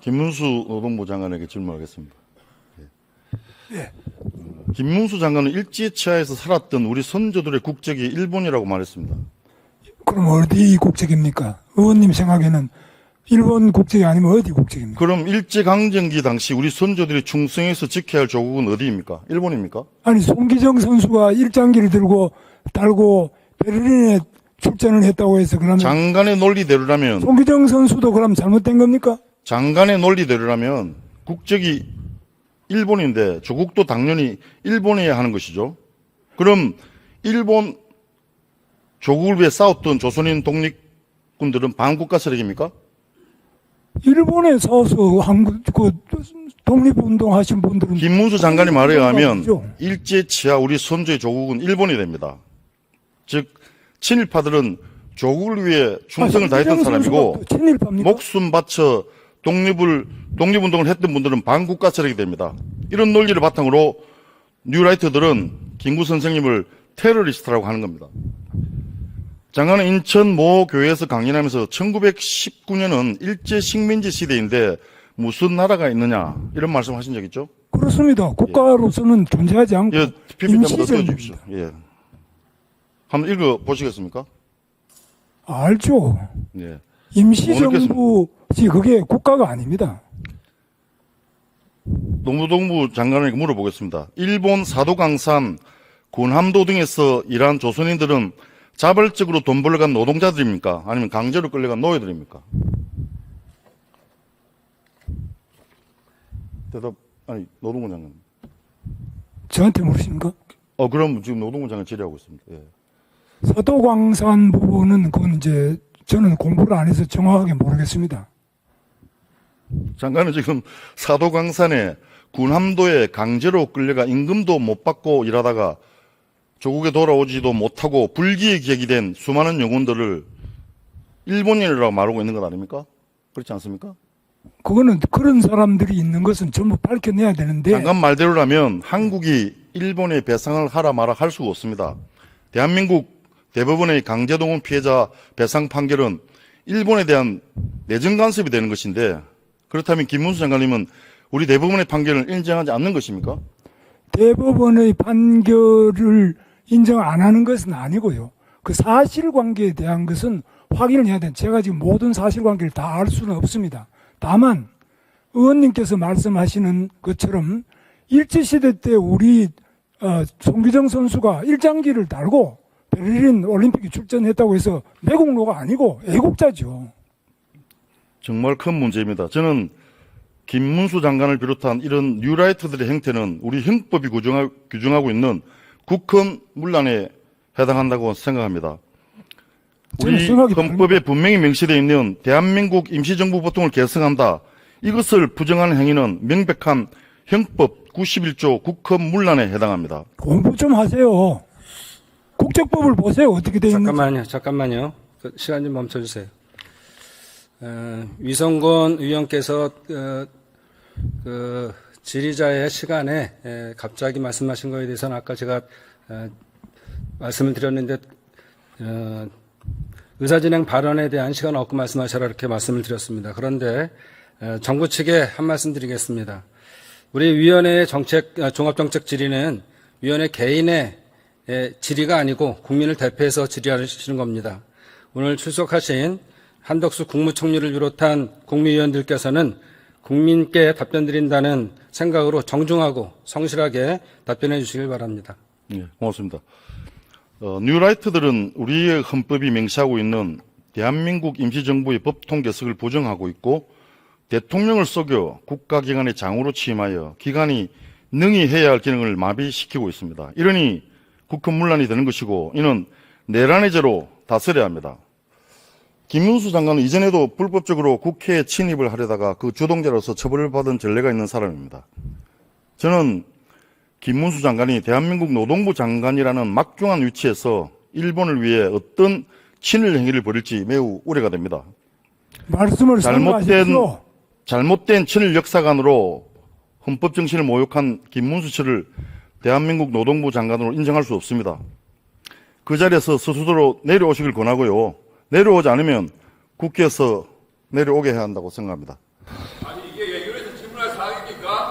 김문수 노동부 장관에게 질문하겠습니다. 예. 김문수 장관은 일제치하에서 살았던 우리 선조들의 국적이 일본이라고 말했습니다. 그럼 어디 국적입니까? 의원님 생각에는 일본 국적이 아니면 어디 국적입니까? 그럼 일제강점기 당시 우리 선조들이 충성해서 지켜야 할 조국은 어디입니까? 일본입니까? 아니 송기정 선수가 일장기를 들고 달고 베를린에 출전을 했다고 해서 그러면 장관의 논리대로라면 송기정 선수도 그럼 잘못된 겁니까? 장관의 논리대로라면 국적이 일본인데 조국도 당연히 일본이어야 하는 것이죠. 그럼 일본 조국을 위해 싸웠던 조선인 독립군들은 반국가 세력입니까? 일본에 서서 한국 그 독립운동 하신 분들은 김문수 장관의 말에 의하면 아니죠. 일제치하 우리 선조의 조국은 일본이 됩니다. 즉 친일파들은 조국을 위해 충성을 다했던 사람이고 친일파입니까? 목숨 바쳐 독립운동을 했던 분들은 반국가 세력이 됩니다. 이런 논리를 바탕으로 뉴라이트들은 김구 선생님을 테러리스트라고 하는 겁니다. 장관은 인천 모 교회에서 강연하면서 1919년은 일제 식민지 시대인데 무슨 나라가 있느냐 이런 말씀하신 적 있죠? 그렇습니다. 국가로서는 존재하지 않고 예, PPT 한번 임시적입니다. 띄워주십시오. 예. 한번 읽어 보시겠습니까? 알죠. 예. 임시정부지 그게 국가가 아닙니다. 노무동부 장관에게 물어보겠습니다. 일본 사도강산, 군함도 등에서 일한 조선인들은 자발적으로 돈 벌러간 노동자들입니까? 아니면 강제로 끌려간 노예들입니까? 대답, 아니, 노동부 장관. 저한테 물으십니까? 그럼 지금 노동부 장관 질의하고 있습니다. 예. 서도광산 부분은 그건 이제 저는 공부를 안 해서 정확하게 모르겠습니다. 장관은 지금 사도강산에 군함도에 강제로 끌려가 임금도 못 받고 일하다가 조국에 돌아오지도 못하고 불기의 객이 된 수많은 영혼들을 일본인이라고 말하고 있는 것 아닙니까? 그렇지 않습니까? 그거는 그런 사람들이 있는 것은 전부 밝혀내야 되는데 장관 말대로라면 한국이 일본에 배상을 하라 마라 할 수가 없습니다. 대한민국 대법원의 강제동원 피해자 배상 판결은 일본에 대한 내정 간섭이 되는 것인데 그렇다면 김문수 장관님은 우리 대법원의 판결을 인정하지 않는 것입니까? 대법원의 판결을 인정 안 하는 것은 아니고요. 그 사실관계에 대한 것은 확인을 해야 돼. 제가 지금 모든 사실관계를 다 알 수는 없습니다. 다만 의원님께서 말씀하시는 것처럼 일제시대 때 우리 송기정 선수가 일장기를 달고 베를린 올림픽에 출전했다고 해서 매국노가 아니고 애국자죠. 정말 큰 문제입니다. 저는 김문수 장관을 비롯한 이런 뉴라이트들의 행태는 우리 형법이 규정하고 있는 국헌 문란에 해당한다고 생각합니다. 우리 헌법에 분명히 명시되어 있는 대한민국 임시정부 보통을 개성한다. 이것을 부정하는 행위는 명백한 형법 91조 국헌 문란에 해당합니다. 공부 좀 하세요. 국적법을 보세요. 어떻게 되어 있는지. 잠깐만요. 시간 좀 멈춰주세요. 위성권 의원께서 질의자의 시간에 갑자기 말씀하신 거에 대해서는 아까 제가 말씀을 드렸는데 의사진행 발언에 대한 시간 없고 말씀하셔라 이렇게 말씀을 드렸습니다. 그런데 정부 측에 한 말씀 드리겠습니다. 우리 위원회의 종합정책 질의는 위원회 개인의 질의가 아니고 국민을 대표해서 질의하시는 겁니다. 오늘 출석하신 한덕수 국무총리를 비롯한 국무위원들께서는 국민께 답변 드린다는 생각으로 정중하고 성실하게 답변해 주시길 바랍니다. 네, 고맙습니다. 뉴라이트들은 우리의 헌법이 명시하고 있는 대한민국 임시정부의 법통 개석을 부정하고 있고 대통령을 속여 국가기관의 장으로 취임하여 기관이 능히 해야 할 기능을 마비시키고 있습니다. 이러니 국헌문란이 되는 것이고 이는 내란의 죄로 다스려야 합니다. 김문수 장관은 이전에도 불법적으로 국회에 침입을 하려다가 그 주동자로서 처벌을 받은 전례가 있는 사람입니다. 저는 김문수 장관이 대한민국 노동부 장관이라는 막중한 위치에서 일본을 위해 어떤 친일 행위를 벌일지 매우 우려가 됩니다. 말씀을 잘못된 친일 역사관으로 헌법 정신을 모욕한 김문수 씨를 대한민국 노동부 장관으로 인정할 수 없습니다. 그 자리에서 스스로 내려오시길 권하고요. 내려오지 않으면 국회에서 내려오게 해야 한다고 생각합니다. 이게 예결에서 질문할 사항입니까?